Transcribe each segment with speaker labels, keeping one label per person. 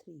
Speaker 1: 3।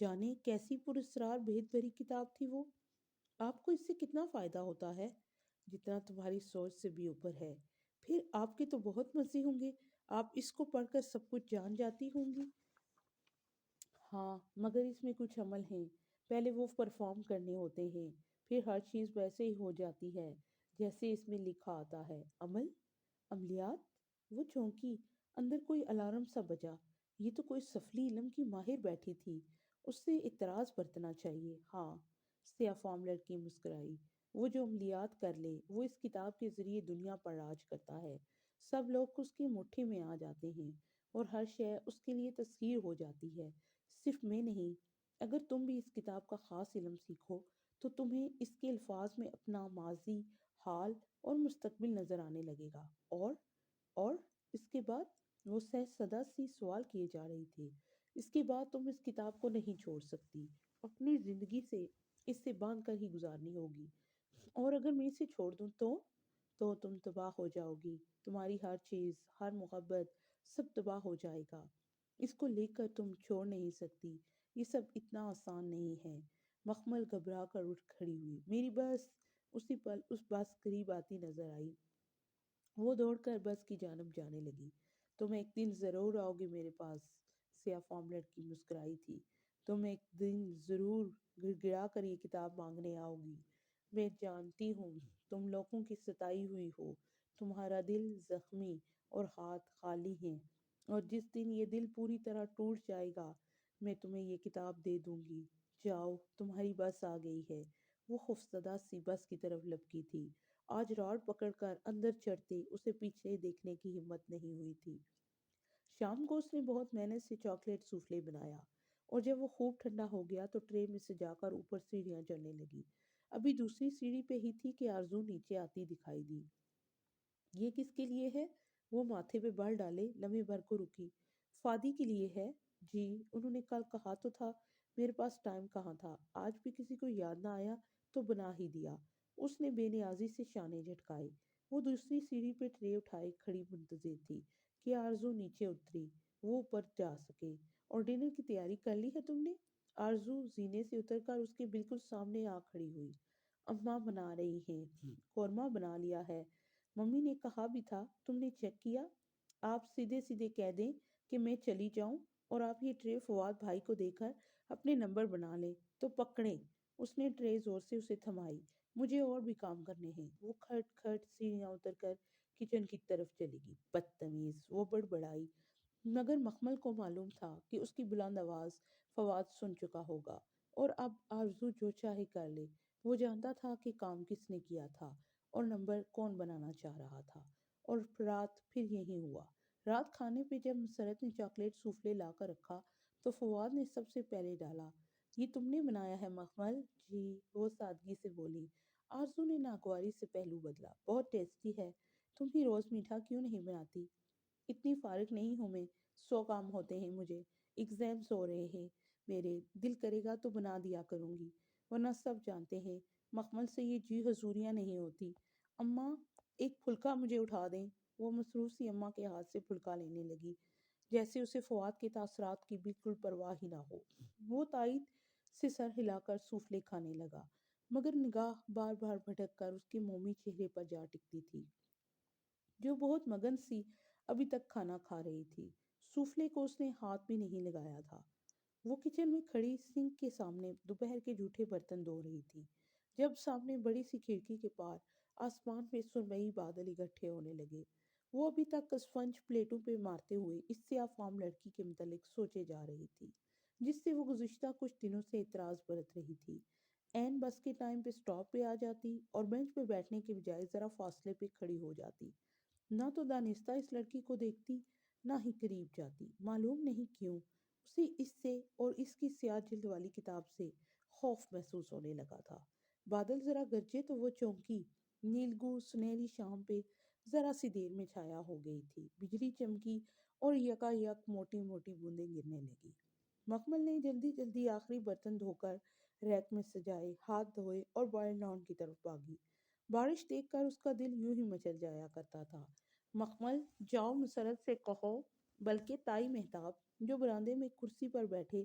Speaker 1: جانے کیسی پراسرار بھید بھری کتاب تھی وہ۔ آپ کو اس سے کتنا فائدہ ہوتا ہے؟ جتنا تمہاری سوچ سے بھی اوپر ہے۔ پھر آپ کے تو بہت مزے ہوں گے، آپ اس کو پڑھ کر سب کچھ جان جاتی ہوں گی۔ ہاں، مگر اس میں کچھ عمل ہیں، پہلے وہ پرفارم کرنے ہوتے ہیں، پھر ہر چیز ویسے ہی ہو جاتی ہے جیسے اس میں لکھا آتا ہے۔ عمل؟ عملیات؟ وہ چونکی، اندر کوئی الارم سا بجا۔ یہ تو کوئی سفلی علم کی ماہر بیٹھی تھی، اس سے اعتراض برتنا چاہیے۔ ہاں، سیاہ فام لڑکی مسکرائی۔ وہ جو عملیات کر لے وہ اس کتاب کے ذریعے دنیا پر راج کرتا ہے۔ سب لوگ اس کی مٹھی میں آ جاتے ہیں اور ہر شے اس کے لیے تسخیر ہو جاتی ہے، صرف میں نہیں۔ اگر تم بھی اس کتاب کا خاص علم سیکھو تو تمہیں اس کے الفاظ میں اپنا ماضی، حال اور مستقبل نظر آنے لگے گا۔ اور اس کے بعد وہ سہ صدا سی سوال کیے جا رہی تھی۔ اس کے بعد تم اس کتاب کو نہیں چھوڑ سکتی، اپنی زندگی سے اس سے باندھ کر ہی گزارنی ہوگی۔ اور اگر میں اسے چھوڑ دوں تو تم تباہ ہو جاؤ گی، تمہاری ہر چیز، ہر محبت، سب تباہ ہو جائے گا۔ اس کو لے کر تم چھوڑ نہیں سکتی، یہ سب اتنا آسان نہیں ہے۔ مخمل گھبرا کر اٹھ کھڑی ہوئی۔ میری بس! اسی پل اس بس قریب آتی نظر آئی۔ وہ دوڑ کر بس کی جانب جانے لگی۔ تم ایک دن ضرور آؤ گے میرے پاس، سیاہ فام لڑکی مسکرائی تھی۔ تم ایک دن ضرور گڑ گڑا کر یہ کتاب مانگنے آؤ گی۔ میں جانتی ہوں تم لوگوں کی ستائی ہوئی ہو، تمہارا دل زخمی اور ہاتھ خالی ہیں، اور جس دن یہ دل پوری طرح ٹوٹ جائے گا میں تمہیں یہ کتاب دے دوں گی۔ جاؤ، تمہاری بس آ گئی ہے۔ وہ خوفزدہ سی بس کی طرف لپکی تھی۔ آج راڈ پکڑ کر اندر چڑھتے اسے پیچھے دیکھنے کی ہمت نہیں ہوئی تھی۔ شام کو اس نے بہت محنت سے چاکلیٹ سوفلے بنایا، اور جب وہ خوب ٹھنڈا ہو گیا تو ٹرے میں سجا کر اوپر سیڑھیاں چڑھنے لگی۔ ابھی دوسری سیڑھی پہ ہی تھی کہ آرزو نیچے آتی دکھائی دی۔ یہ کس کے لیے ہے؟ وہ ماتھے پہ بال ڈالے لمحے بھر کو رکی۔ فادی کے لیے ہے جی، انہوں نے کل کہا تو تھا۔ میرے پاس ٹائم کہاں تھا، آج بھی کسی کو یاد نہ آیا تو بنا ہی دیا۔ اس نے بے نیازی سے شانے جھٹکائے۔ وہ دوسری سیڑھی پہ ٹرے اٹھائے کھڑی منتظر تھی کہ آرزو نیچے اتری، وہ اوپر جا سکے۔ اور ڈنر کی تیاری کر لی ہے تم نے؟ آرزو زینے سے اتر کر اس کے بالکل سامنے آ کھڑی ہوئی۔ اماں بنا رہی ہیں، قورمہ بنا لیا ہے، ممی نے کہا بھی تھا، تم نے چیک کیا؟ آپ سیدھے سیدھے کہہ دیں کہ میں چلی جاؤں اور آپ یہ ٹرے فواد بھائی کو دے کر اپنے نمبر بنا لیں تو پکڑیں۔ اس نے ٹرے زور سے اسے تھمائی۔ مجھے اور بھی کام کرنے ہیں۔ وہ کھٹ کھٹ سیڑھیاں اتر کر کچن کی طرف چلی گئی۔ بدتمیز! وہ بڑبڑائی، مگر مخمل کو معلوم تھا کہ اس کی بلند آواز فواد سن چکا ہوگا، اور اب آرزو جو چاہے کر لے۔ وہ جانتا تھا کہ کام کس نے کیا تھا اور نمبر کون بنانا چاہ رہا تھا۔ اور رات پھر یہی ہوا۔ رات کھانے پہ جب مسرت نے چاکلیٹ سوفلے لا کر رکھا تو فواد نے سب سے پہلے ڈالا۔ یہ تم نے بنایا ہے مخمل؟ جی، وہ سادگی سے بولی۔ آرزو نے ناگواری سے پہلو بدلا۔ بہت ٹیسٹی ہے، تم بھی روز میٹھا کیوں نہیں بناتی؟ اتنی فارغ نہیں ہوں میں، 100 کام ہوتے ہیں مجھے، ایگزامز ہو رہے ہیں میرے، دل کرے گا تو بنا دیا کروں گی، ورنہ سب جانتے ہیں مخمل سے یہ جی حضوریاں نہیں ہوتی۔ اماں، ایک پھلکا مجھے اٹھا دیں۔ وہ مصروف سی اماں کے ہاتھ سے پھلکا لینے لگی، جیسے اسے فواد کے تاثرات کی بالکل پرواہ ہی نہ ہو۔ وہ تائید سے سر ہلا کر سوفلے کھانے لگا، مگر نگاہ بار بار بھٹک کر اس کے مومی چہرے پر جا ٹکتی تھی، جو بہت مگن سی ابھی تک کھانا کھا رہی تھی۔ سوفلے کو اس نے ہاتھ بھی نہیں لگایا تھا۔ وہ کچن میں کھڑی سنک کے سامنے دوپہر کے جھوٹے برتن دھو رہی تھی، جب سامنے بڑی سی کھڑکی کے پار آسمان میں سرمئی بادل اکٹھے ہونے لگے۔ وہ ابھی تک اسفنج پلیٹوں پہ مارتے ہوئے اس سیاہ فام لڑکی کے متعلق سوچے جا رہی تھی، جس سے وہ گزشتہ کچھ دنوں سے اعتراض برت رہی تھی۔ عین بس کے ٹائم پہ سٹاپ پہ آ جاتی اور بینچ پہ بیٹھنے کے بجائے ذرا فاصلے پہ کھڑی ہو جاتی۔ نہ تو دانستہ اس لڑکی کو دیکھتی، نہ ہی قریب جاتی۔ معلوم نہیں کیوں اسے اس سے اور اس کی سیاہ جلد والی کتاب سے خوف محسوس ہونے لگا تھا۔ بادل ذرا گرجے تو وہ چونکی۔ نیلگو سنہری شام پہ ذرا سی دیر میں چھایا ہو گئی تھی۔ بجلی چمکی اور یکا یک موٹی موٹی بوندیں گرنے لگی۔ مکمل نے جلدی جلدی آخری برتن دھو کر ریک میں سجائے، ہاتھ دھوئے اور بوائل ڈاؤن کی طرف بھاگی۔ بارش دیکھ کر اس کا دل یوں ہی مچل جایا کرتا تھا۔ مکمل، جاؤ مسرت سے کہو، بلکہ تائی مہتاب جو براندے میں کرسی پر بیٹھے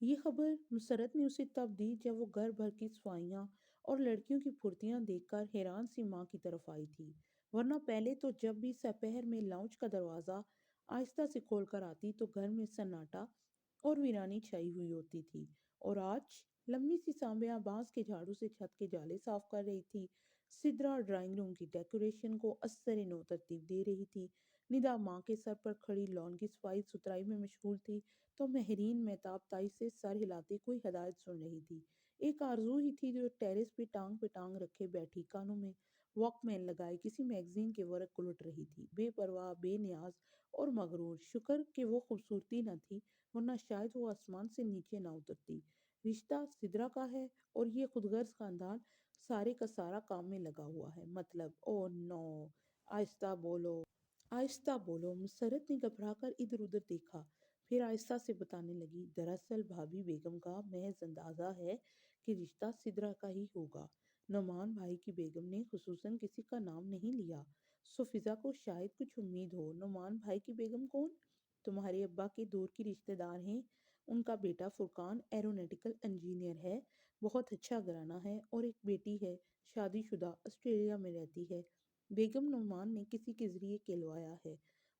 Speaker 1: یہ خبر مسرت نے اسے تب دی جب وہ گھر بھر کی صفائیاں اور لڑکیوں کی پھرتیاں دیکھ کر حیران سی ماں کی طرف آئی تھی، ورنہ پہلے تو جب بھی سپہر میں لاؤنج کا دروازہ آہستہ سے کھول کر آتی تو گھر میں سناٹا اور ویرانی چھائی ہوئی ہوتی تھی، اور آج لمبی سی سانبیاں بانس کے جھاڑو سے چھت کے جالے صاف کر رہی تھی، سدرا ڈرائنگ روم کی ڈیکوریشن کو اثر نو ترتیب دے رہی تھی، ندا ماں کے سر پر کھڑی لان کی صفائی ستھرائی میں مشغول تھی، تو مہرین مہتاب تائی سے سر ہلاتے کوئی ہدایت سن رہی تھی۔ ایک آرزو ہی تھی جو ٹیرس پہ ٹانگ رکھے بیٹھی کانوں میں واک مین لگائے کسی میگزین کے ورق الٹ رہی تھی، بے پرواہ، بے نیاز اور مغرور۔ شکر کہ وہ خوبصورتی نہ تھی، ورنہ شاید وہ آسمان سے نیچے نہ اترتی۔ رشتہ سدرا کا ہے اور یہ خودغرض خاندان سارے کا سارا کام میں لگا ہوا ہے، مطلب او نو، آہستہ بولو، آہستہ بولو۔ مسرت نے گھبرا کر ادھر ادھر دیکھا، پھر آہستہ سے بتانے لگی، دراصل بھابھی بیگم کا محض اندازہ ہے کہ رشتہ سدرا کا ہی ہوگا۔ نعمان بھائی کی بیگم نے خصوصاً کسی کا نام نہیں لیا، سو فضا کو شاید کچھ امید ہو۔ نعمان بھائی کی بیگم کون؟ تمہارے ابا کے دور کی رشتہ دار ہیں، ان کا بیٹا فرقان ایروناٹیکل انجینئر ہے، بہت اچھا گھرانہ ہے، اور ایک بیٹی ہے، شادی شدہ، آسٹریلیا میں رہتی ہے۔ بیگم نعمان نے کسی کے ذریعے کہلوایا ہے،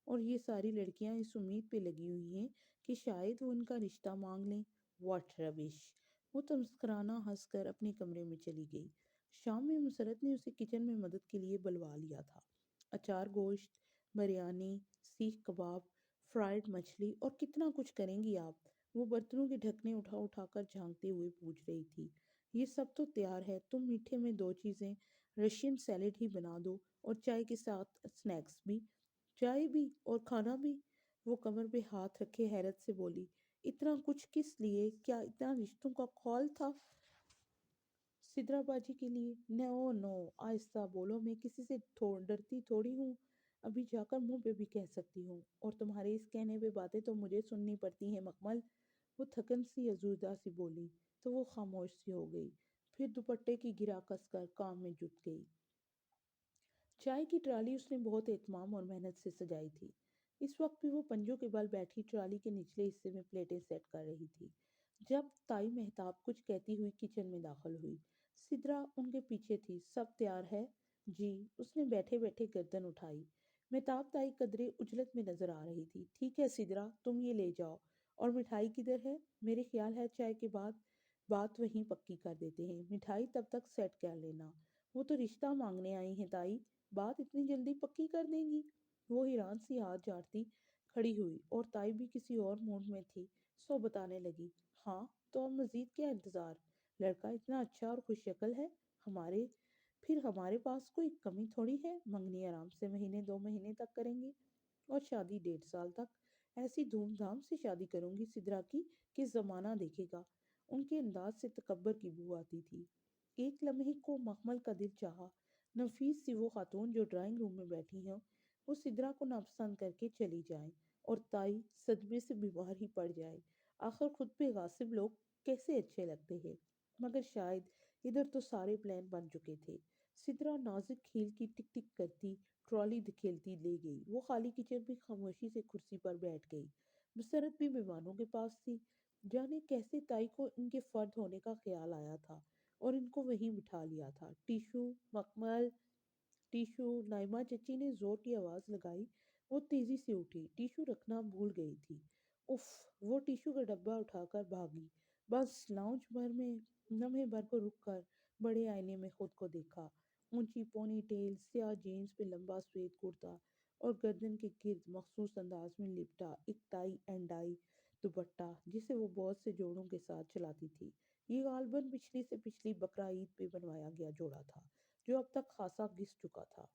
Speaker 1: اور یہ ساری لڑکیاں اس امید پہ لگی ہوئی ہیں کہ شاید وہ ان کا رشتہ مانگ لیں۔ واٹ ربش! وہ تمسکرانہ ہنس کر اپنے کمرے میں چلی گئی۔ شام میں مسرت نے اسے کچن میں مدد کے لیے بلوا لیا تھا۔ اچار گوشت، بریانی، سیخ کباب، فرائیڈ مچھلی اور کتنا کچھ کریں گی آپ؟ وہ برتنوں کے ڈھکنے اٹھا اٹھا کر جھانکتے ہوئے پوچھ رہی تھی۔ یہ سب تو تیار ہے، تم میٹھے میں دو چیزیں، رشین سیلیڈ ہی بنا دو، اور چائے کے ساتھ سنیکس بھی۔ چائے بھی اور کھانا بھی؟ وہ کمر پہ ہاتھ رکھے حیرت سے بولی، اتنا کچھ کس لیے؟ کیا اتنا رشتوں کا خول تھا سدرا باجی کے لیے؟ نو نو، آہستہ بولو، میں کسی سے ڈرتی تھوڑی ہوں، ابھی جا کر منہ پہ بھی کہہ سکتی ہوں، اور تمہارے اس کہنے پہ باتیں تو مجھے سننی پڑتی ہیں مکمل۔ وہ تھکن سی ازوردہ سی بولی تو وہ خاموش سی ہو گئی، پھر دوپٹے کی گرا کس کر کام میں جٹ گئی۔ چائے کی ٹرالی اس نے بہت اہتمام اور محنت سے سجائی تھی۔ اس وقت بھی وہ پنجوں کے بل بیٹھی ٹرالی کے نچلے حصے میں پلیٹیں سیٹ کر رہی تھی جب تائی مہتاب کچھ کہتی ہوئی کچن میں داخل ہوئی۔ سدرا ان کے پیچھے تھی۔ سب تیار ہے؟ جی، اس نے بیٹھے بیٹھے گردن اٹھائی۔ مہتاب تائی قدرے عجلت میں نظر آ رہی تھی۔ ٹھیک ہے سدرا، تم یہ لے جاؤ۔ اور مٹھائی کدھر ہے؟ میرے خیال ہے چائے کے بعد بات وہیں پکی کر دیتے ہیں، مٹھائی تب تک سیٹ کر لینا۔ وہ تو رشتہ مانگنے آئی ہیں تائی، بات اتنی جلدی پکی کر دیں گی؟ وہ حیران سی ہاتھ جھاڑتی کھڑی ہوئی، اور تائی بھی کسی اور موڈ میں تھی، سو بتانے لگی، ہاں تو اب مزید کیا انتظار؟ لڑکا اتنا اچھا اور خوش شکل ہے، ہمارے پھر ہمارے پاس کوئی کمی تھوڑی ہے، منگنی آرام سے مہینے دو مہینے تک کریں گے، اور شادی 1.5 سال تک۔ ایسی دھوم دھام سے شادی کروں گی سدرا کی کہ زمانہ دیکھے گا۔ ان کے انداز سے تکبر کی بو آتی تھی۔ ایک لمحے کو مخمل کا دل چاہا نفیس سی وہ خاتون جو ڈرائنگ روم میں بیٹھی ہیں وہ سدرا کو ناپسند کر کے چلی جائیں، اور تائی صدمے سے بیمار ہی پڑ جائے۔ آخر خود پہ غاصب لوگ کیسے اچھے لگتے ہیں؟ مگر شاید ادھر تو سارے پلان بن چکے تھے۔ سدرا نازک کھیل کی ٹک ٹک کرتی ٹرالی دھکیلتی لے گئی۔ وہ خالی کچن میں خاموشی سے کرسی پر بیٹھ گئی۔ مسرت بھی مہمانوں کے پاس تھی۔ جانے کیسے تائی کو ان کے فرد ہونے کا خیال آیا تھا اور ان کو وہیں بٹھا لیا تھا۔ ٹیشو، مکمل، ٹیشو! نائمہ چچی نے زور کی آواز لگائی۔ وہ تیزی سے اٹھی، ٹیشو رکھنا بھول گئی تھی۔ اف! وہ ٹیشو کا ڈبہ اٹھا کر بھاگی۔ بس لاؤنج بھر میں لمحے بھر کو رک کر بڑے آئینے میں خود کو دیکھا۔ اونچی پونی ٹیل، سیاہ جینس پہ لمبا سفید کرتا، اور گردن کے گرد مخصوص انداز میں لپٹا ایک ٹائی اینڈ ڈائی دوپٹہ جسے وہ بہت سے جوڑوں کے ساتھ چلاتی تھی۔ یہ غالباً پچھلی سے پچھلی بقرہ عید پہ بنوایا گیا جوڑا تھا جو اب تک خاصا گھس چکا تھا۔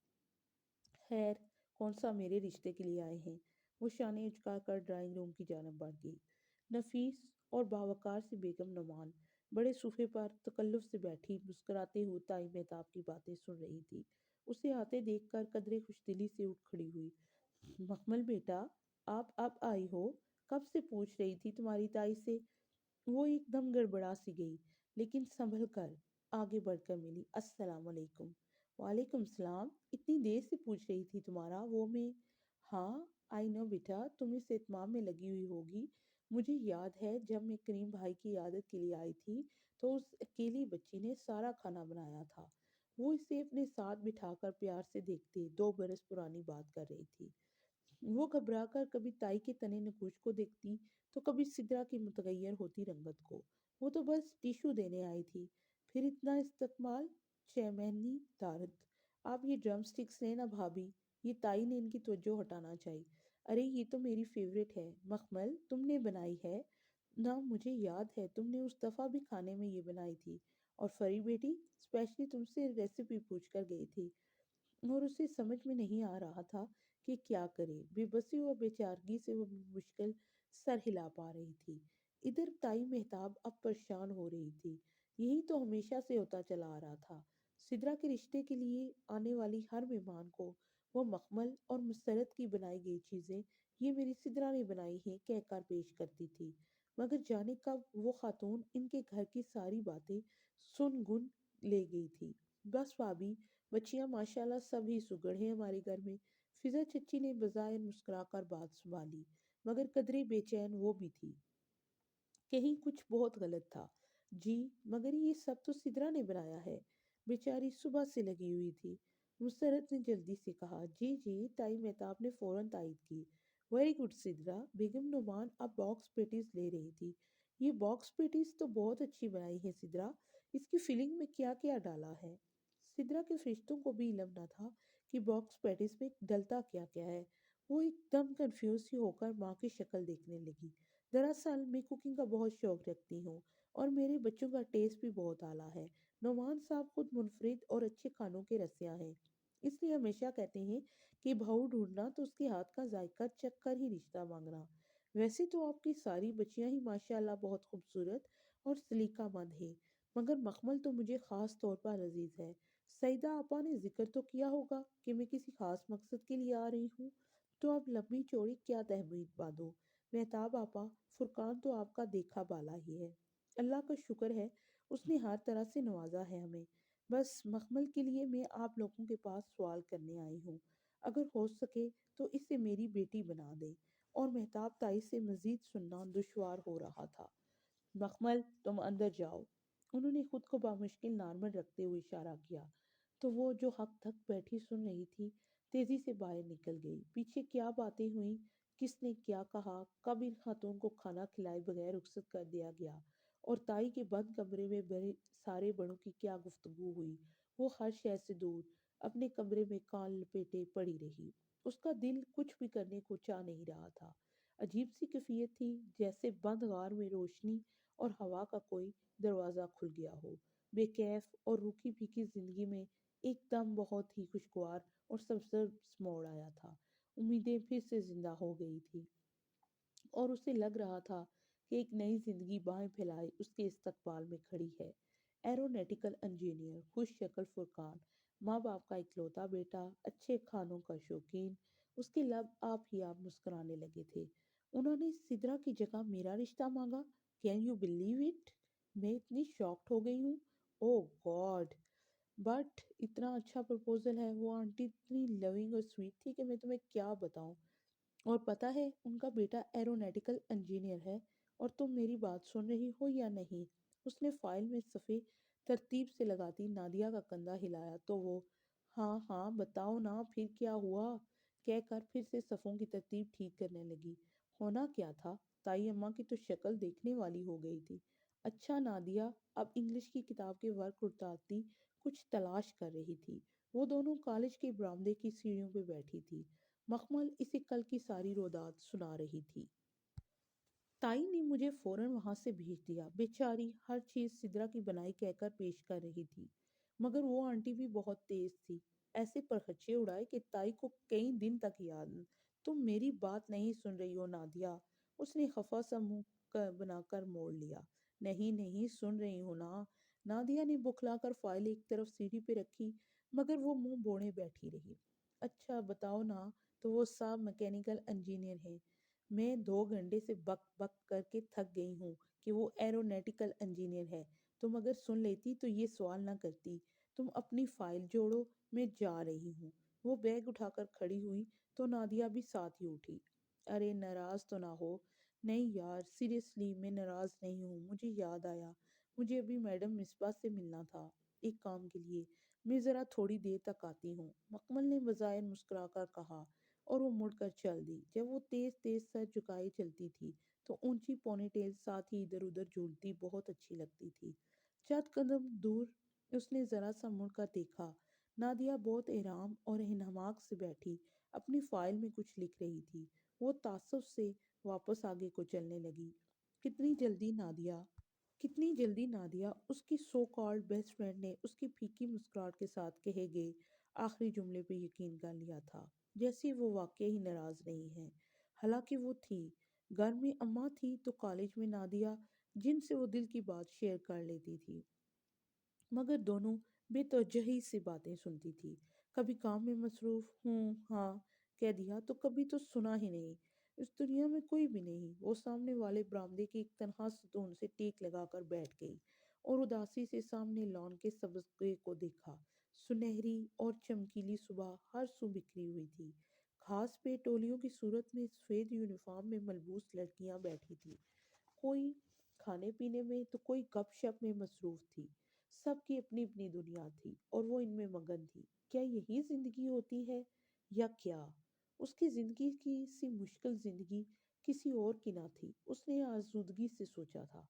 Speaker 1: خیر، کون سا میرے رشتے کے لیے آئے ہیں؟ وہ شانے اچکا کر ڈرائنگ روم کی جانب بڑھ گئی۔ نفیس اور باوقار سی بیگم نعمان بڑے صوفے پر تکلف سے بیٹھی مسکراتے ہوئے تائی مہتاب کی باتیں سن رہی تھی۔ اسے آتے دیکھ کر قدرے خوش دلی سے اٹھ کھڑی ہوئی۔ مکمل بیٹا، آپ اب آئی ہو؟ کب سے پوچھ رہی تھی تمہاری تائی سے۔ وہ ایک دم گڑبڑا سی گئی، لیکن سنبھل کر آگے بڑھ کر ملی۔ السلام علیکم۔ وعلیکم السلام۔ اتنی دیر سے پوچھ رہی تھی تمہارا وہ میں۔ ہاں، آئی نو بیٹا، تم اس اہتمام میں لگی ہوئی ہوگی، مجھے یاد ہے جب میں کریم بھائی کی عیادت کے لیے آئی تھی تو اس اکیلی بچی نے سارا کھانا بنایا تھا۔ وہ اسے اپنے ساتھ بٹھا کر پیار سے دیکھتے 2 برس پرانی بات کر رہی تھی۔ وہ گھبرا کر کبھی تائی کے تنے نکوش کو دیکھتی تو کبھی سدرا کی متغیر ہوتی رنگت کو۔ وہ تو بس ٹیشو دینے آئی تھی۔ پھر اتنا استقبال! 6 مہینے دارد! آپ یہ ڈرم سٹکس لیں نا بھابھی، یہ تائی نے ان کی توجہ ہٹانا چاہی۔ ارے یہ تو میری فیوریٹ ہے، مخمل تم نے بنائی ہے نا، مجھے یاد ہے تم نے اس دفعہ بھی کھانے میں یہ بنائی تھی، اور فری بیٹی اسپیشلی تم سے ریسیپی پوچھ کر گئی تھی، اور اسے سمجھ میں نہیں آ رہا تھا کہ کیا کرے۔ بے بسی و بے چارگی سے وہ مشکل سر ہلا پا رہی تھی۔ ادھر تائی مہتاب اب پریشان ہو رہی تھی۔ یہی تو ہمیشہ سے ہوتا چلا آ رہا تھا۔ سدرا کے رشتے کے لیے آنے والی ہر مہمان کو وہ مخمل اور مسرت کی بنائی گئی چیزیں یہ میری سدرا نے بنائی ہیں کہہ کر پیش کرتی تھی، مگر جانے کب وہ خاتون ان کے گھر کی ساری باتیں سن گن لے گئی تھی۔ بس بھابھی، بچیاں ماشاءاللہ سب ہی سگڑ ہیں ہمارے گھر میں۔ فضا چچی نے بظاہر مسکرا کر بات سنبھالی، مگر قدرے بے چین وہ بھی تھی۔ کہیں کچھ بہت غلط تھا۔ جی مگر یہ سب تو سدرا نے بنایا ہے، بیچاری صبح سے لگی ہوئی تھی۔ مسرت نے جلدی سے کہا۔ جی جی، تائی مہتاب نے فوراً تائید کی۔ Very good Sidra. بیگم نعمان اب باکس پیٹیز لے رہی تھی۔ یہ باکس پیٹیز تو بہت اچھی بنائی ہے سدرا، اس کی فلنگ میں کیا کیا ڈالا ہے؟ سدرا کے فرشتوں کو بھی علم نہ تھا کہ باکس پیٹیز میں ڈلتا کیا کیا ہے۔ وہ ایک دم کنفیوز سی ہو کر ماں کی شکل دیکھنے لگی۔ دراصل میں کوکنگ کا بہت شوق رکھتی ہوں، اور میرے بچوں کا ٹیسٹ بھی بہت اعلیٰ ہے۔ نعمان صاحب خود منفرد اور اچھے کھانوں کے رسیاں ہیں، اس لیے ہمیشہ کہتے ہیں کہ بہو ڈھونڈنا تو اس کے ہاتھ کا ذائقہ چکھ کر ہی رشتہ مانگنا۔ ویسے تو آپ کی ساری بچیاں ہی ماشاءاللہ بہت خوبصورت اور سلیقہ مند ہیں، مگر مخمل تو مجھے خاص طور پر عزیز ہے۔ سعیدہ آپا نے ذکر تو کیا ہوگا کہ میں کسی خاص مقصد کے لیے آ رہی ہوں، تو اب لمبی چوڑی کیا تحمید باندھوں۔ مہتاب آپا، فرقان تو آپ کا دیکھا بالا ہی ہے، اللہ کا شکر ہے اس نے ہر طرح سے نوازا ہے ہمیں۔ بس مخمل کے لیے میں آپ لوگوں کے پاس سوال کرنے آئی ہوں، اگر ہو سکے تو اسے میری بیٹی بنا دیں۔ اور مہتاب تائی سے مزید سننا دشوار ہو رہا تھا۔ مخمل تم اندر جاؤ، انہوں نے خود کو بامشکل نارمل رکھتے ہوئے اشارہ کیا، تو وہ جو حق تک بیٹھی سن رہی تھی تیزی سے باہر نکل گئی۔ پیچھے کیا باتیں ہوئیں، کس نے کیا کہا، کب ان خاتون کو کھانا کھلائے بغیر رخصت کر دیا گیا، اور تائی کے بند کمرے میں بڑے سارے بڑوں کی کیا گفتگو ہوئی، وہ ہر شے سے دور اپنے کمرے میں کان لپیٹے پڑی رہی۔ اس کا دل کچھ بھی کرنے کو چاہ نہیں رہا تھا۔ عجیب سی کیفیت تھی، جیسے بند غار میں روشنی اور ہوا کا کوئی دروازہ کھل گیا ہو۔ بے کیف اور روکھی پھیکی زندگی میں ایک دم بہت ہی خوشگوار اور سبز موڑ آیا تھا۔ امیدیں پھر سے زندہ ہو گئی تھی، اور اسے لگ رہا تھا کہ ایک نئی زندگی باہیں پھیلائے اس کے استقبال میں کھڑی ہے۔ ایرونیٹیکل انجینئر، خوش شکل فرقان، ماں باپ کا اکلوتا بیٹا، اچھے کھانوں کا شوقین، اس کے لب آپ ہی آپ مسکرانے لگے تھے۔ انہوں نے سدرا کی جگہ میرا رشتہ مانگا! Can you believe it? میں اتنی شاکڈ ہو گئی ہوں۔ او گاڈ! بٹ اتنا اچھا پرپوزل ہے، وہ آنٹی اتنی لونگ اور سویٹ تھی کہ میں تمہیں کیا بتاؤں۔ اور پتہ ہے ان کا بیٹا ایرونیٹیکل انجینئر ہے، اور تم میری بات سن رہی ہو یا نہیں؟ اس نے فائل میں صفحے ترتیب سے لگاتی نادیہ کا کندھا ہلایا تو وہ ہاں ہاں بتاؤ نا پھر کیا ہوا کہہ کر پھر سے صفوں کی ترتیب ٹھیک کرنے لگی۔ ہونا کیا تھا، تائی اماں کی تو شکل دیکھنے والی ہو گئی تھی۔ اچھا نادیہ اب انگلش کی کتاب کے ورق اٹاتی کچھ تلاش کر رہی تھی۔ وہ دونوں کالج کے برآمدے کی سیڑھیوں پہ بیٹھی تھی۔ مخمل اسے کل کی ساری رودات سنا رہی تھی۔ تائی نے مجھے فوراً وہاں سے بھیج دیا۔ بیچاری ہر چیز سدرا کی بنائی کہہ کر پیش کر رہی تھی، مگر وہ آنٹی بھی بہت تیز تھی، ایسے پرخچے اڑائے کہ تائی کو کئی دن تک یاد۔ تم میری بات نہیں سن رہی ہو نادیہ، اس نے خفا سا منہ بنا کر موڑ لیا۔ نہیں نہیں سن رہی ہوں نا۔ نادیہ نے بکھلا کر فائل ایک طرف سیڑھی پہ رکھی، مگر وہ منہ بوڑے بیٹھی رہی۔ اچھا بتاؤ نا، تو وہ صاحب میکینیکل انجینئر ہیں۔ میں 2 گھنٹے سے بک بک کر کے تھک گئی ہوں کہ وہ ایرونیٹیکل انجینئر ہے۔ تم اگر سن لیتی تو یہ سوال نہ کرتی۔ تم اپنی فائل جوڑو، میں جا رہی ہوں۔ وہ بیگ اٹھا کر کھڑی ہوئی تو نادیہ بھی ساتھ ہی اٹھی۔ ارے ناراض تو نہ ہو، نہیں یار، سیریسلی میں ناراض نہیں ہوں، مجھے یاد آیا، مجھے ابھی میڈم مصباح سے ملنا تھا، ایک کام کے لیے، میں ذرا تھوڑی دیر تک آتی ہوں، مکمل نے بظاہر مسکرا کر کہا، اور وہ مڑ کر چل دی۔ جب وہ تیز تیز سر جھکائے چلتی تھی تو اونچی پونی ٹیل ساتھ ہی ادھر ادھر جھولتی بہت اچھی لگتی تھی۔ چند قدم دور اس نے ذرا سا مڑ کر دیکھا، نادیہ بہت آرام اور انہماک سے بیٹھی اپنی فائل میں کچھ لکھ رہی تھی۔ وہ تعصب سے واپس آگے کو چلنے لگی۔ کتنی جلدی نادیہ کتنی جلدی نادیہ، اس کی سو کالڈ بیسٹ فرینڈ نے اس کی پھیکی مسکراہٹ کے ساتھ کہے گئے آخری جملے پہ یقین کر لیا تھا، جیسے وہ واقعی ہی ناراض نہیں ہے۔ حالانکہ وہ تھی، گھر میں اماں تھی تو کالج میں نادیہ، جن سے وہ دل کی بات شیئر کر لیتی تھی، مگر دونوں بے توجہی سے باتیں سنتی تھی۔ کبھی کام میں مصروف ہوں ہاں کہہ دیا تو کبھی تو سنا ہی نہیں۔ اس دنیا میں کوئی بھی نہیں۔ وہ سامنے والے برآمدے کی ایک تنہا ستون سے ٹیک لگا کر بیٹھ گئی اور اداسی سے سامنے لان کے سبزے کو دیکھا۔ سنہری اور چمکیلی صبح ہر سو بکھری ہوئی تھی۔ گھاس پہ ٹولیوں کی صورت میں سفید یونیفارم میں ملبوس لڑکیاں بیٹھی تھی، کوئی کھانے پینے میں تو کوئی گپ شپ میں مصروف تھی۔ سب کی اپنی اپنی دنیا تھی اور وہ ان میں مگن تھی۔ کیا یہی زندگی ہوتی ہے یا کیا؟ اس کی زندگی کی سی مشکل زندگی کسی اور کی نہ تھی۔ اس نے آزودگی سے سوچا تھا،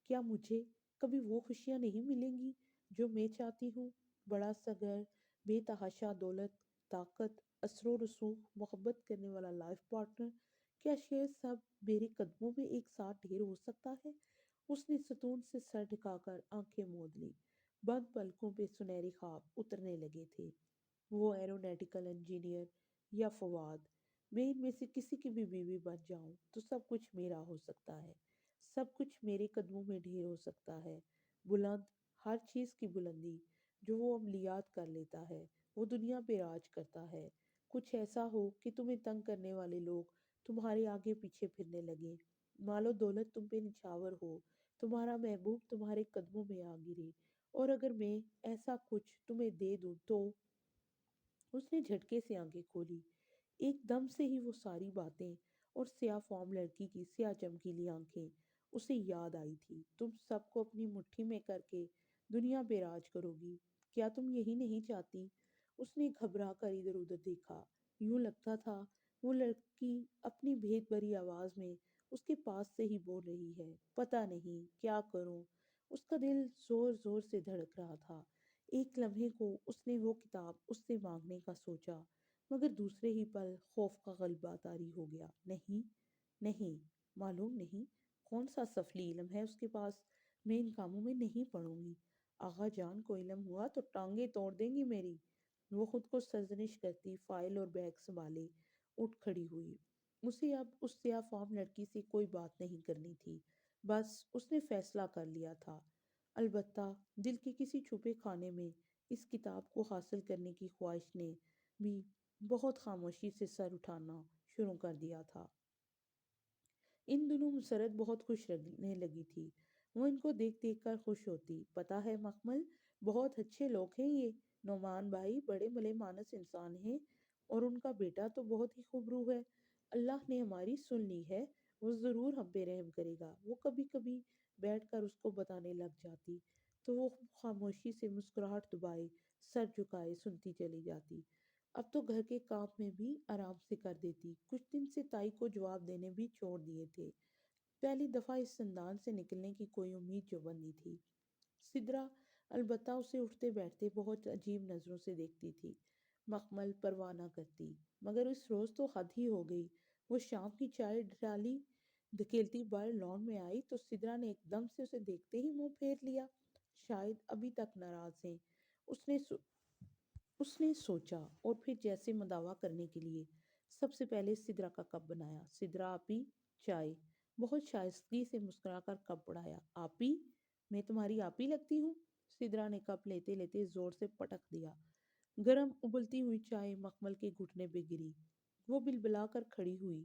Speaker 1: کیا مجھے کبھی وہ خوشیاں نہیں ملیں گی جو میں چاہتی ہوں؟ بڑا سا گھر، بے تحاشا دولت، طاقت، اثر و رسوخ، محبت کرنے والا لائف پارٹنر، کیا شعر سب میرے قدموں میں ایک ساتھ ڈھیر ہو سکتا ہے؟ اس نے ستون سے سر ڈھکا کر آنکھیں مود لی۔ بند پلکوں پہ سنہری خواب اترنے لگے تھے۔ وہ ایرونیٹیکل انجینئر یا فواد، میں ان میں سے کسی کی بھی بیوی بن جاؤں تو سب کچھ میرا ہو سکتا ہے، سب کچھ میرے قدموں میں ڈھیر ہو سکتا ہے۔ بلند، ہر چیز کی بلندی جو وہ عملیات کر لیتا ہے، وہ دنیا پہ راج کرتا ہے۔ کچھ ایسا ہو کہ تمہیں تنگ کرنے والے لوگ تمہارے آگے پیچھے پھرنے لگیں، مال و دولت تم پہ نچھاور ہو، تمہارا محبوب تمہارے قدموں میں آ گرے، اور اگر میں ایسا کچھ تمہیں دے دوں تو… اس نے جھٹکے سے آنکھیں کھولی۔ ایک دم سے ہی وہ ساری باتیں اور سیاہ فام لڑکی کی سیاہ چمکیلی آنکھیں اسے یاد آئی تھی۔ تم سب کو اپنی مٹھی میں کر کے دنیا پہ راج کرو گی، کیا تم یہی نہیں چاہتی؟ اس نے گھبرا کر ادھر ادھر دیکھا، یوں لگتا تھا وہ لڑکی اپنی بھید بھری آواز میں اس کے پاس سے ہی بول رہی ہے۔ پتہ نہیں کیا کروں، اس کا دل زور زور سے دھڑک رہا تھا۔ ایک لمحے کو اس نے وہ کتاب اس سے مانگنے کا سوچا، مگر دوسرے ہی پل خوف کا غلبہ طاری ہو گیا۔ نہیں، نہیں، معلوم نہیں کون سا سفلی علم ہے اس کے پاس، میں ان کاموں میں نہیں پڑوں گی۔ آغا جان کو علم ہوا تو ٹانگیں توڑ دیں گی میری۔ وہ خود کو سرزنش کرتی فائل اور بیگ سنبھالے اٹھ کھڑی ہوئی۔ اسے اب اس سیاہ فام لڑکی سے کوئی بات نہیں کرنی تھی، بس اس نے فیصلہ کر لیا تھا۔ البتہ دل کے کسی چھپے خانے میں اس کتاب کو حاصل کرنے کی خواہش نے بھی بہت خاموشی سے سر اٹھانا شروع کر دیا تھا۔ ان دنوں مسرت بہت خوش رہنے لگی تھی۔ وہ ان کو دیکھ دیکھ کر خوش ہوتی۔ پتہ ہے مکمل، بہت اچھے لوگ ہیں یہ، نعمان بھائی بڑے بھلے مانس انسان ہیں، اور ان کا بیٹا تو بہت ہی خوبرو ہے۔ اللہ نے ہماری سن لی ہے، وہ ضرور ہم پہ رحم کرے گا۔ وہ کبھی کبھی بیٹھ کر اس کو بتانے لگ جاتی تو وہ خاموشی سے مسکراہٹ دبائے سر جھکائے سنتی چلی جاتی۔ اب تو گھر کے کام میں بھی آرام سے کر دیتی، کچھ دن سے تائی کو جواب دینے بھی چھوڑ دیے تھے۔ پہلی دفعہ اس زندان سے نکلنے کی کوئی امید جو بندی تھی۔ سدرا البتہ اسے اٹھتے بیٹھتے بہت عجیب نظروں سے دیکھتی تھی۔ مکمل پرواہ نہ کرتی، مگر اس روز تو حد ہی ہو گئی۔ وہ شام کی چائے ڈالی دھکیلتی باہر لان میں آئی تو سدرا نے ایک دم سے اسے دیکھتے ہی منہ پھیر لیا۔ شاید ابھی تک ناراض ہیں، اس نے اس نے سوچا، اور پھر جیسے مداوا کرنے کے لیے سب سے پہلے سدرا کا کپ بنایا۔ سدرا آپی، چائے۔ بہت شائستگی سے مسکرا کر کپ بڑھایا۔ آپی؟ میں تمہاری آپی لگتی ہوں؟ سدرا نے کپ لیتے لیتے زور سے پٹک دیا۔ گرم ابلتی ہوئی چائے مکمل کے گھٹنے پہ گری۔ وہ بلبلا کر کھڑی ہوئی،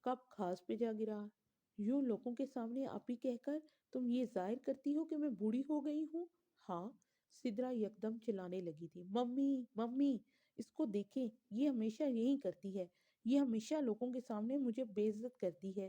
Speaker 1: کپ گھاس پہ جا گرا۔ یوں لوگوں کے سامنے آپی کہہ کر تم یہ ظاہر کرتی ہو کہ میں بوڑھی ہو گئی ہوں؟ ہاں، سدرا یکدم چلانے لگی تھی۔ ممی، ممی، اس کو دیکھیں، یہ ہمیشہ یہی کرتی ہے، یہ ہمیشہ لوگوں کے سامنے مجھے بے عزت کرتی ہے۔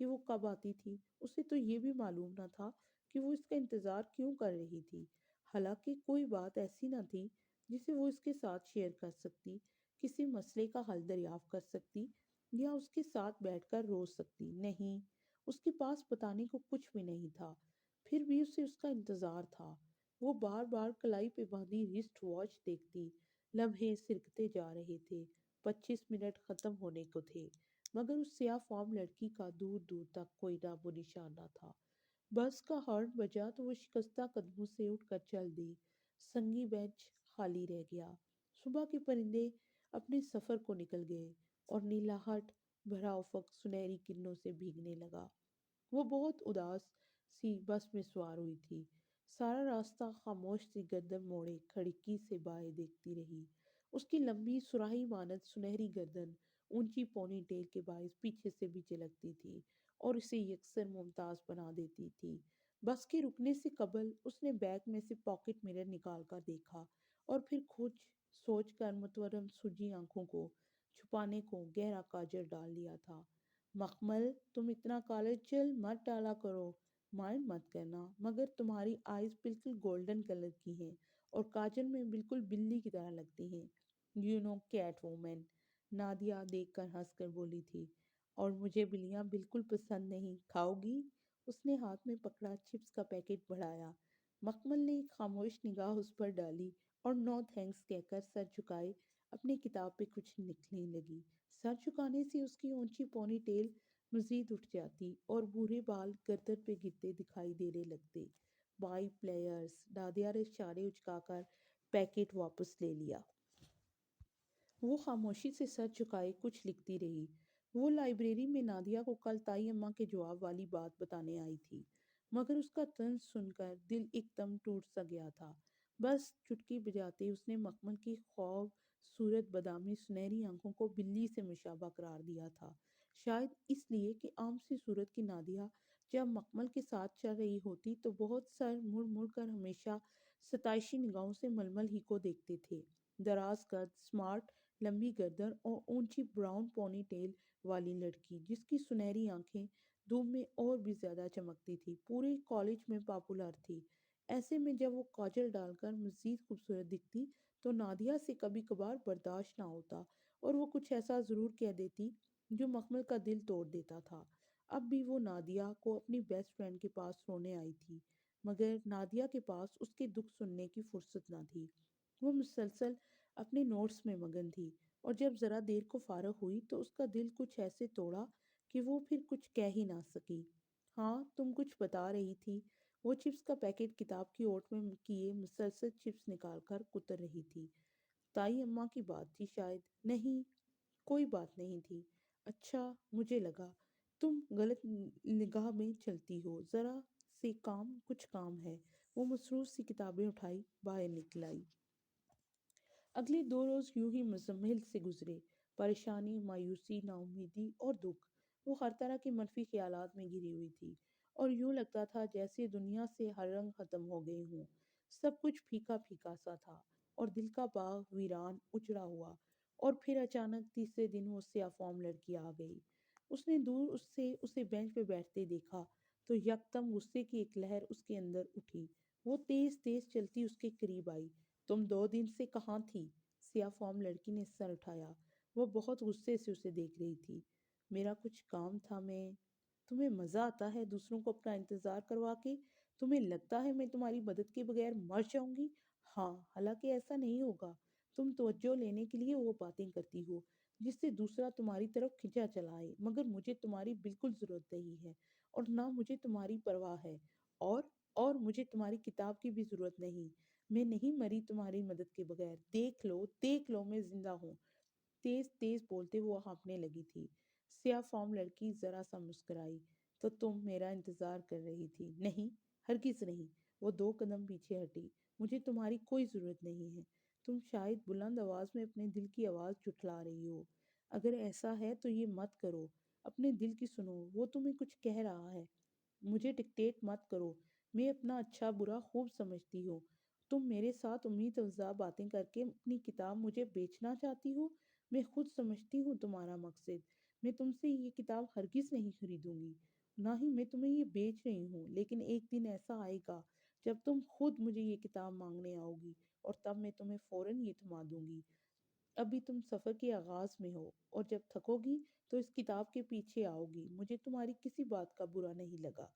Speaker 1: کہ وہ کب آتی تھی۔ اسے تو یہ بھی معلوم نہ تھا کہ وہ اس کا انتظار کیوں کر رہی تھی۔ حالانکہ کوئی بات ایسی نہ تھی جسے وہ اس کے ساتھ شیئر کر سکتی، کسی مسئلے کا حل دریافت کر سکتی یا اس کے ساتھ بیٹھ کر رو سکتی۔ نہیں، اس کے پاس بتانے کو کچھ بھی نہیں تھا۔ پھر بھی اسے اس کا انتظار تھا۔ وہ بار بار کلائی پہ باندھی رسٹ واچ دیکھتی۔ لمحے سرکتے جا رہے تھے۔ 25 منٹ ختم ہونے کو تھے، مگر اس سیاہ فام لڑکی کا دور دور تک کوئی نام و نشان نہ تھا۔ بس کا ہارن بجا تو وہ شکستہ قدموں سے اٹھ کر چل دی۔ سنگی بینچ خالی رہ گیا۔ صبح کے پرندے اپنے سفر کو نکل گئے اور نیلاہٹ بھرا افق سنہری کرنوں سے بھیگنے لگا۔ وہ بہت اداس سی بس میں سوار ہوئی تھی۔ سارا راستہ خاموش سی گردن موڑے کھڑکی سے بائیں دیکھتی رہی۔ اس کی لمبی سراہی مانند سنہری گردن اونچی پونی ٹیل کے باعث پیچھے سے بھی چلکتی تھی اور اسے یکسر ممتاز بنا دیتی تھی۔ بس کے رکنے سے قبل اس نے بیگ میں سے پاکٹ مرر نکال کر دیکھا اور پھر کچھ سوچ کر متورم سجی آنکھوں کو چھپانے کو گہرا کاجل ڈال لیا تھا۔ مخمل، تم اتنا کالر مت ڈالا کرو، مائنڈ مت کرنا، مگر تمہاری آئیز بالکل گولڈن کلر کی ہیں اور کاجل میں بالکل بلی کی طرح لگتی ہیں۔ You know Catwoman, Nadia دیکھ کر ہنس کر بولی تھی۔ اور مجھے بلیاں بالکل پسند نہیں، کھاؤ گی؟ اس نے ہاتھ میں پکڑا چپس کا پیکٹ بڑھایا۔ مکمل نے ایک خاموش نگاہ اس پر ڈالی اور نو تھینکس کہہ کر سر جھکائے اپنی کتاب پہ کچھ لکھنے لگی۔ سر جھکانے سے اس کی اونچی پونی ٹیل مزید اٹھ جاتی اور بھورے بال گردن پہ گرتے دکھائی دینے لگتے۔ بائی پلیئرز، نادیہ نے اشارے اچکا کر پیکٹ واپس لے لیا۔ وہ خاموشی سے سر جھکائے کچھ لکھتی رہی۔ وہ لائبریری میں نادیہ کو کل تائی اماں کے جواب والی بات بتانے آئی تھی، مگر اس کا طنز سن کر دل ایک دم ٹوٹ سا گیا تھا۔ بس چٹکی بجاتے اس نے مکمل کی خوب صورت بادامی سنہری آنکھوں کو بلی سے مشابہ قرار دیا تھا، شاید اس لیے کہ عام سی صورت کی نادیہ جب مکمل کے ساتھ چل رہی ہوتی تو بہت سر مڑ مڑ کر ہمیشہ ستائشی نگاہوں سے ململ ہی کو دیکھتے تھے۔ دراز قد، سمارٹ لمبی گردن اور اونچی براؤن پونی ٹیل والی لڑکی جس کی سنہری آنکھیں دھوپ میں اور بھی زیادہ چمکتی تھی، پورے کالج میں پاپولر تھی۔ ایسے میں جب وہ کاجل ڈال کر مزید خوبصورت دکھتی تو نادیہ سے کبھی کبھار برداشت نہ ہوتا اور وہ کچھ ایسا ضرور کہہ دیتی جو مکمل کا دل توڑ دیتا تھا۔ اب بھی وہ نادیہ کو اپنی بیسٹ فرینڈ کے پاس رونے آئی تھی، مگر نادیہ کے پاس اس کے دکھ سننے کی فرصت نہ تھی۔ وہ مسلسل اپنے نوٹس میں مگن تھی اور جب ذرا دیر کو فارغ ہوئی تو اس کا دل کچھ ایسے توڑا کہ وہ پھر کچھ کہہ ہی نہ سکی۔ ہاں، تم کچھ بتا رہی تھی۔ وہ چپس کا پیکٹ کتاب کی اوٹ میں کیے مسلسل چپس نکال کر کتر رہی تھی۔ تائی اماں کی بات تھی شاید۔ نہیں، کوئی بات نہیں تھی۔ اچھا، مجھے لگا تم غلط نگاہ میں چلتی ہو، ذرا سے کچھ کام ہے۔ وہ مصروف سی کتابیں اٹھائی باہر نکل آئی۔ اگلے 2 روز یوں ہی مزمل سے گزرے، پریشانی، مایوسی، نا امیدی اور دکھ۔ وہ ہر طرح کے منفی خیالات میں گھری ہوئی تھی اور یوں لگتا تھا جیسے دنیا سے ہر رنگ ختم ہو گئے ہوں۔ سب کچھ پھیکا پھیکا سا تھا اور دل کا باغ ویران اجڑا ہوا۔ اور پھر اچانک تیسرے دن وہ سیاہ فام لڑکی آ گئی۔ اس نے دور اسے بینچ پہ بیٹھتے دیکھا تو یکدم غصے کی ایک لہر اس کے اندر اٹھی۔ وہ تیز تیز چلتی اس کے قریب آئی۔ تم 2 دن سے کہاں تھی؟ سیاہ فام لڑکی نے سر اٹھایا۔ وہ بہت غصے سے اسے دیکھ رہی تھی۔ میرا کچھ کام تھا، تمہیں مزہ آتا ہے دوسروں کو اپنا انتظار کروا کے؟ تمہیں لگتا ہے میں تمہاری مدد کے بغیر مر جاؤں گی؟ ہاں، حالانکہ ایسا نہیں ہوگا۔ تم توجہ لینے کے لیے وہ باتیں کرتی ہو جس سے دوسرا تمہاری طرف کھنچا چلا آئے، مگر مجھے تمہاری بالکل ضرورت نہیں ہے اور نہ مجھے تمہاری پرواہ ہے، اور مجھے تمہاری کتاب کی بھی ضرورت نہیں۔ میں نہیں مری تمہاری مدد کے بغیر۔ دیکھ لو میں زندہ ہوں۔ تیز تیز بولتے وہ ہانپنے لگی تھی۔ سیاہ فام لڑکی ذرا سا مسکرائی۔ تو تم میرا انتظار کر رہی تھی؟ نہیں، ہرگز نہیں۔ وہ 2 قدم پیچھے ہٹی۔ مجھے تمہاری کوئی ضرورت نہیں ہے۔ تم شاید بلند آواز میں اپنے دل کی آواز جھٹلا رہی ہو۔ اگر ایسا ہے تو یہ مت کرو۔ اپنے دل کی سنو، وہ تمہیں کچھ کہہ رہا ہے۔ مجھے ڈکٹیٹ مت کرو۔ میں اپنا اچھا برا خوب سمجھتی ہوں۔ تم میرے ساتھ امید افزا باتیں کر کے اپنی کتاب مجھے بیچنا چاہتی ہو۔ میں خود سمجھتی ہوں تمہارا مقصد۔ میں تم سے یہ کتاب ہرگز نہیں خریدوں گی، نہ ہی میں تمہیں یہ بیچ رہی ہوں، لیکن ایک دن ایسا آئے گا جب تم خود مجھے یہ کتاب مانگنے آؤ گی، اور تب میں تمہیں فوراً یہ تھما دوں گی۔ ابھی تم سفر کے آغاز میں ہو، اور جب تھکو گی تو اس کتاب کے پیچھے آؤ گی۔ مجھے تمہاری کسی بات کا برا نہیں لگا،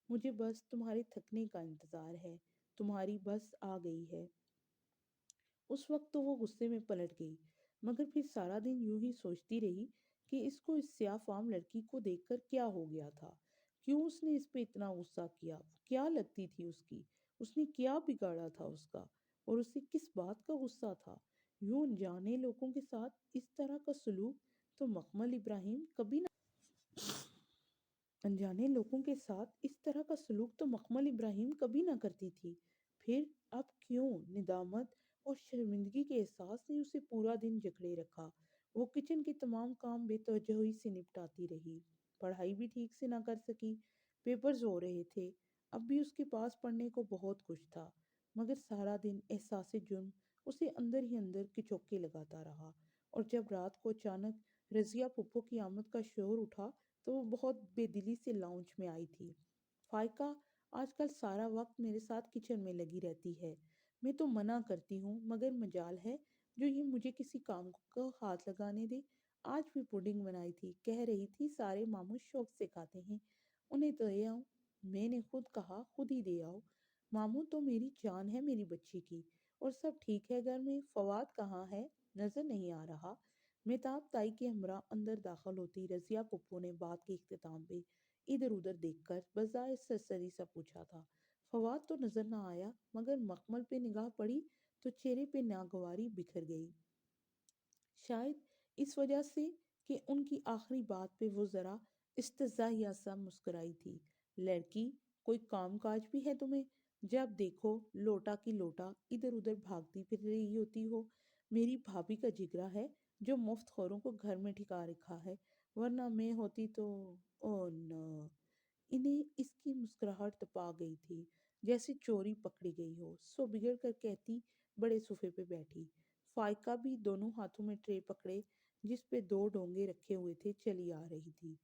Speaker 1: مجھے بس تمہارے تھکنے کا انتظار ہے، تمہاری بس آ گئی ہے۔ اس وقت تو وہ غصے میں پلٹ گئی، مگر پھر سارا دن یوں ہی سوچتی رہی کہ اس کو اس سیاہ فام لڑکی کو دیکھ کر کیا ہو گیا تھا، کیوں اس نے اس پہ اتنا غصہ کیا، کیا لگتی تھی اس نے کیا بگاڑا تھا اس کا، اور اسے کس بات کا غصہ تھا۔ یوں انجانے لوگوں کے ساتھ اس طرح کا سلوک تو مکمل ابراہیم کبھی نہ انجانے لوگوں کے ساتھ اس طرح کا سلوک تو مکمل ابراہیم کبھی نہ کرتی تھی۔ پھر اب کیوں ندامت اور شرمندگی کے احساس نے اسے پورا دن جکڑے رکھا۔ وہ کچن کے تمام کام بے توجہی سے نپٹاتی رہی، پڑھائی بھی ٹھیک سے نہ کر سکی۔ پیپرز ہو رہے تھے، اب بھی اس کے پاس پڑھنے کو بہت کچھ تھا، مگر سارا دن احساس جرم اسے اندر ہی اندر کچوکے لگاتا رہا۔ اور جب رات کو اچانک رضیہ پھپھو کی آمد کا شور اٹھا تو وہ بہت بے دلی سے لاؤنج میں آئی تھی۔ فائقہ آج کل سارا وقت میرے ساتھ کچن میں لگی رہتی ہے، میں تو منع کرتی ہوں، مگر مجال ہے جو یہ مجھے کسی کام کو ہاتھ لگانے دے۔ آج بھی پوڈنگ بنائی تھی، کہہ رہی تھی سارے ماموں شوق سے کھاتے ہیں، انہیں دے آؤ۔ میں نے خود کہا خود ہی دے آؤ، ماموں تو میری جان ہے میری بچی کی۔ اور سب ٹھیک ہے گھر میں؟ فواد کہاں ہے؟ نظر نہیں آ رہا۔ مہتاب تائی کے ہمراہ اندر داخل ہوتی رضیہ پھپھو نے بات کے اختتام پہ ادھر ادھر دیکھ کر بظاہر سرسری سا پوچھا تھا۔ فواد تو نظر نہ آیا، مگر مکمل پہ نگاہ پڑی تو چہرے پہ ناگواری بکھر گئی، شاید اس وجہ سے کہ ان کی آخری بات پہ وہ ذرا استہزائیہ سا مسکرائی تھی۔ لڑکی، کوئی کام کاج بھی ہے تمہیں؟ جب دیکھو لوٹا کی لوٹا ادھر ادھر بھاگتی پھر رہی ہوتی ہو۔ میری بھابھی کا جگرا ہے جو مفت خوروں کو گھر میں ٹھکا رکھا ہے، ورنہ میں ہوتی تو… او نو! انہیں اس کی مسکراہٹ تپا گئی تھی، جیسے چوری پکڑی گئی ہو، سو بگڑ کر کہتی بڑے صوفے پہ بیٹھی۔ فائقہ بھی دونوں ہاتھوں میں ٹرے پکڑے جس پہ دو ڈونگے رکھے ہوئے تھے چلی آ رہی تھی۔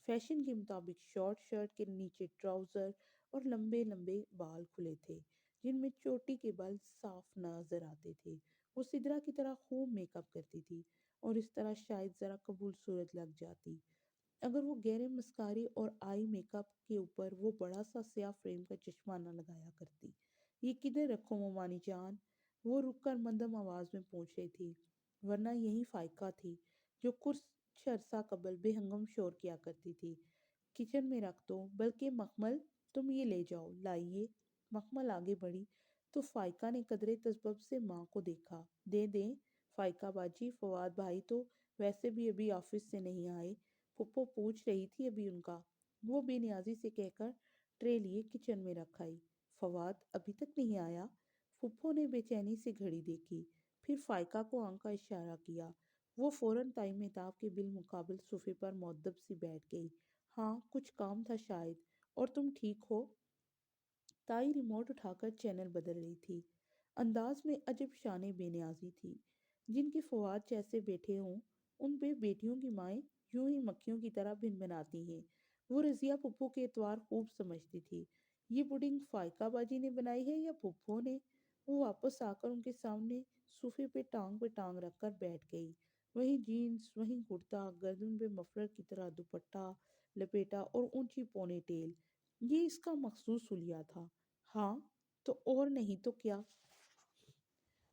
Speaker 1: فیشن کے مطابق شارٹ شرٹ کے نیچے ٹراؤزر اور لمبے لمبے بال کھلے تھے جن میں چوٹی کے بل صاف نظر آتے تھے۔ وہ سدرا کی طرح خوب میک اپ کرتی تھی، اور اس طرح شاید ذرا قبول صورت لگ جاتی اگر وہ گہرے مسکارے اور آئی میک اپ کے اوپر وہ بڑا سا سیاہ فریم کا چشمہ نہ لگایا کرتی۔ یہ کدھر رکھوں مومانی جان؟ وہ رک کر مندم آواز میں پوچھ رہی تھی، ورنہ یہی فائقہ تھی جو کچھ عرصہ قبل بے ہنگم شور کیا کرتی تھی۔ کچن میں رکھ دو، بلکہ مکمل تم یہ لے جاؤ، لائیے۔ مکمل آگے بڑھی تو فائقہ نے قدرے تذبذب سے ماں کو دیکھا۔ دے دیں فائقہ باجی، فواد بھائی تو ویسے بھی ابھی آفس سے نہیں آئے، پھپھو پوچھ رہی تھی ابھی ان کا۔ وہ بے نیازی سے کہہ کر ٹرے لیے کچن میں رکھ آئی۔ فواد ابھی تک نہیں آیا؟ پھپھو نے بے چینی سے گھڑی دیکھی، پھر فائقہ کو آنکھ کا اشارہ کیا۔ وہ فوراً تائی مہتاب کے بالمقابل صوفے پر مؤدب سی بیٹھ گئی۔ ہاں، کچھ کام تھا شاید۔ اور تم ٹھیک ہو؟ تائی ریموٹ اٹھا کر چینل بدل رہی تھی، انداز میں عجب شان بے نیازی تھی۔ جن کے فواد جیسے بیٹھے ہوں ان پہ بیٹیوں کی مائیں یوں ہی مکھیوں کی طرح بن بناتی ہیں۔ وہ رضیہ پھپھو کے اتوار خوب سمجھتی تھی۔ یہ پوڈنگ فائقہ باجی نے بنائی ہے یا پھپھو نے؟ وہ واپس آ کر ان کے سامنے صوفے پہ ٹانگ رکھ کر بیٹھ گئی۔ وہی جینز، وہی کرتا، گردن پہ مفلر کی طرح دوپٹہ لپیٹا اور اونچی پونے ٹیل۔ یہ اس کا مخصوص حلیہ تھا۔ ہاں تو اور نہیں تو کیا؟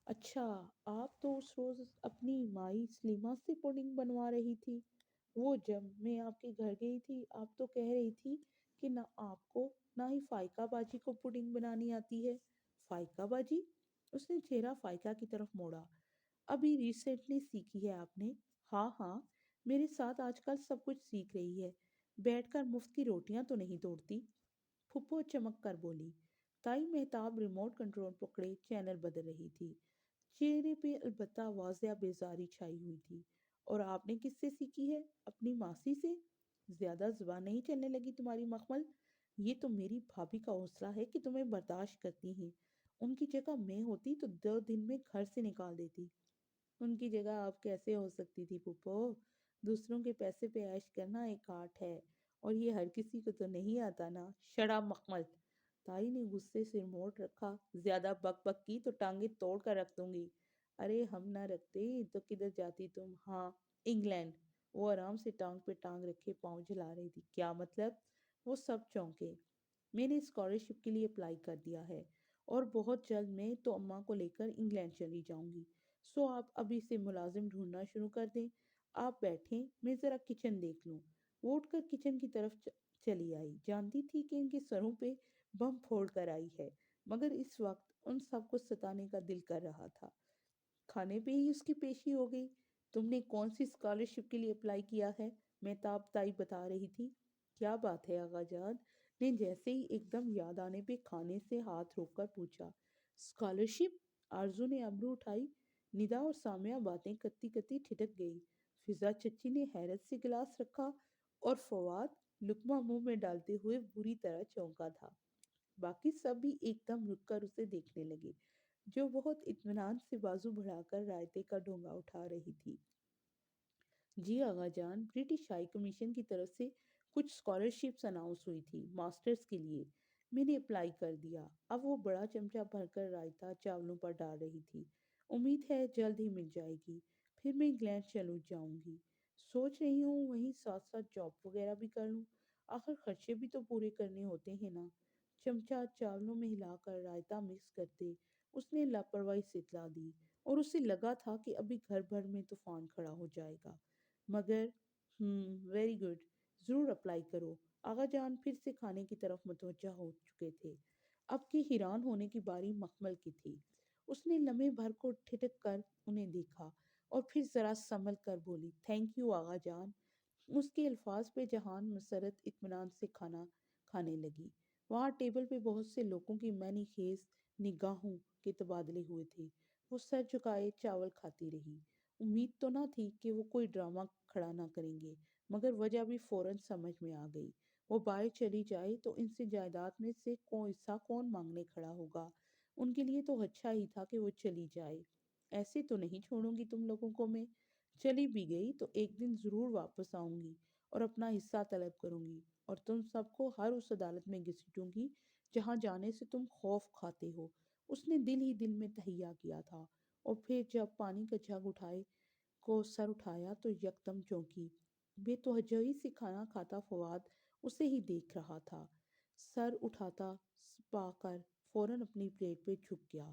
Speaker 1: اچھا، آپ تو اس روز اپنی مائی سلیمہ سے پوڈنگ بنوا رہی تھی۔ وہ جب میں آپ کے گھر گئی تھی آپ تو کہہ رہی تھی کہ نہ آپ کو نہ ہی فائقہ باجی کو پوڈنگ بنانی آتی ہے۔ فائقہ باجی؟ اس نے چہرہ فائقہ کی طرف موڑا۔ ابھی ریسنٹلی سیکھی ہے آپ نے؟ ہاں ہاں، میرے ساتھ آج کل سب کچھ سیکھ رہی ہے، بیٹھ کر مفت کی روٹیاں تو نہیں توڑتی۔ پھپھو چمک کر بولی۔ تائی مہتاب ریموٹ کنٹرول پکڑے چینل بدل رہی تھی، چہرے پہ البتہ واضح بیزاری چھائی ہوئی تھی۔ اور آپ نے کس سے سیکھی ہے؟ اپنی ماسی سے؟ زیادہ زبان نہیں چلنے لگی تمہاری مخمل؟ یہ تو میری بھابھی کا حوصلہ ہے کہ تمہیں برداشت کرتی ہیں، ان کی جگہ میں ہوتی تو 2 دن میں گھر سے نکال دیتی۔ ان کی جگہ آپ کیسے ہو سکتی تھی پھپھو؟ دوسروں کے پیسے پہ عیش کرنا ایک آرٹ ہے، اور یہ ہر کسی کو تو نہیں آتا نا، شڑا مخمل۔ تائی نے غصے سے موڑ رکھا، زیادہ بک بک کی تو ٹانگیں توڑ کر رکھ دوں گی۔ ارے ہم نہ رکھتے تو کدھر جاتی تم؟ ہاں، انگلینڈ۔ وہ آرام سے ٹانگ پہ ٹانگ رکھے پاؤں جھلا رہی تھی۔ کیا مطلب؟ وہ سب چونکے۔ میں نے اسکالرشپ کے لیے اپلائی کر دیا ہے، اور بہت جلد میں تو اماں کو لے کر انگلینڈ چلی جاؤں گی۔ سو آپ ابھی سے ملازم ڈھونڈنا شروع کر دیں۔ آپ بیٹھیں، میں ذرا کچن دیکھ لوں۔ وہ اٹھ کر کچن کی طرف چلی آئی، جانتی تھی کہ ان کے سروں پہ بم پھوڑ کر آئی ہے، مگر اس وقت ان سب کو ستانے کا دل کر رہا تھا۔ کھانے پہ ہی اس کی پیشی ہو گئی۔ تم نے کون سی اسکالرشپ کے لیے اپلائی کیا ہے؟ میں تاب تائی بتا رہی تھی۔ کیا بات ہے آغا جان؟ نے جیسے ہی ایک دم یاد آنے پہ کھانے سے ہاتھ روک کر پوچھا۔ اسکالرشپ؟ آرزو نے ابرو اٹھائی۔ ندا اور سامیہ باتیں کرتی کرتی ٹھٹک گئی۔ فضا چچی نے حیرت سے گلاس رکھا، اور فواد لقمہ منہ میں ڈالتے ہوئے بری طرح چونکا تھا۔ باقی سب بھی ایک دم رک کر اسے دیکھنے لگے، جو بہت اطمینان سے بازو بڑھا کر رائتے کا ڈونگا اٹھا رہی تھی۔ جی آغا جان، برٹش ہائی کمیشن کی طرف سے کچھ اسکالرشپس اناؤنس ہوئی تھی ماسٹرز کے لیے۔ میں نے اپلائی کر دیا۔ اب وہ بڑا چمچہ بھر کر رائتا چاولوں پر ڈال رہی تھی۔ امید ہے جلد ہی مل جائے گی، پھر میں انگلینڈ چلو جاؤں گی۔ سوچ رہی ہوں وہیں ساتھ ساتھ جاب وغیرہ بھی کر لوں، آخر خرچے بھی تو پورے کرنے ہوتے ہیں نا۔ چمچہ چاولوں میں ہلا کر رائتا مکس کرتے اس نے لاپرواہی سے اطلاع دی، اور اسے لگا تھا کہ ابھی گھر بھر میں طوفان کھڑا ہو جائے گا۔ مگر ویری گڈ، ضرور اپلائی کرو۔ آغا جان پھر سے کھانے کی طرف متوجہ ہو چکے تھے۔ اب کی حیران ہونے کی باری مخمل کی تھی۔ اس نے لمحے بھر کو ٹھٹک کر انہیں دیکھا، اور پھر ذرا سنبھل کر بولی، تھینک یو آغا جان۔ اس کے الفاظ پہ جہان مسرت اطمینان سے کھانا کھانے لگی۔ وہاں ٹیبل پہ بہت سے لوگوں کی معنی خیز نگاہوں کے تبادلے ہوئے تھے۔ وہ سر جھکائے چاول کھاتی رہی۔ امید تو نہ تھی کہ وہ کوئی ڈرامہ کھڑا نہ کریں گے، مگر وجہ بھی فوراً سمجھ میں آ گئی۔ وہ باہر چلی جائے تو ان سے جائیداد میں سے کوئی حصہ کون مانگنے کھڑا ہوگا؟ ان کے لیے تو اچھا ہی تھا کہ وہ چلی جائے۔ ایسے تو نہیں چھوڑوں گی تم لوگوں کو میں۔ چلی بھی گئی تو ایک دن ضرور واپس آؤں گی، اور اپنا حصہ طلب کروں گی، اور تم سب کو ہر اس عدالت میں گھسیٹوں گی جہاں جانے سے تم خوف کھاتے ہو۔ اس نے دل ہی دل میں تہیا کیا تھا، اور پھر جب پانی کا جگ اٹھائے کو سر اٹھایا تو یکدم چونکی۔ بے توجہی سے کھانا کھاتا فواد اسے ہی دیکھ رہا تھا۔ سر اٹھاتا پا کر فوراً اپنی پلیٹ پہ جھک گیا۔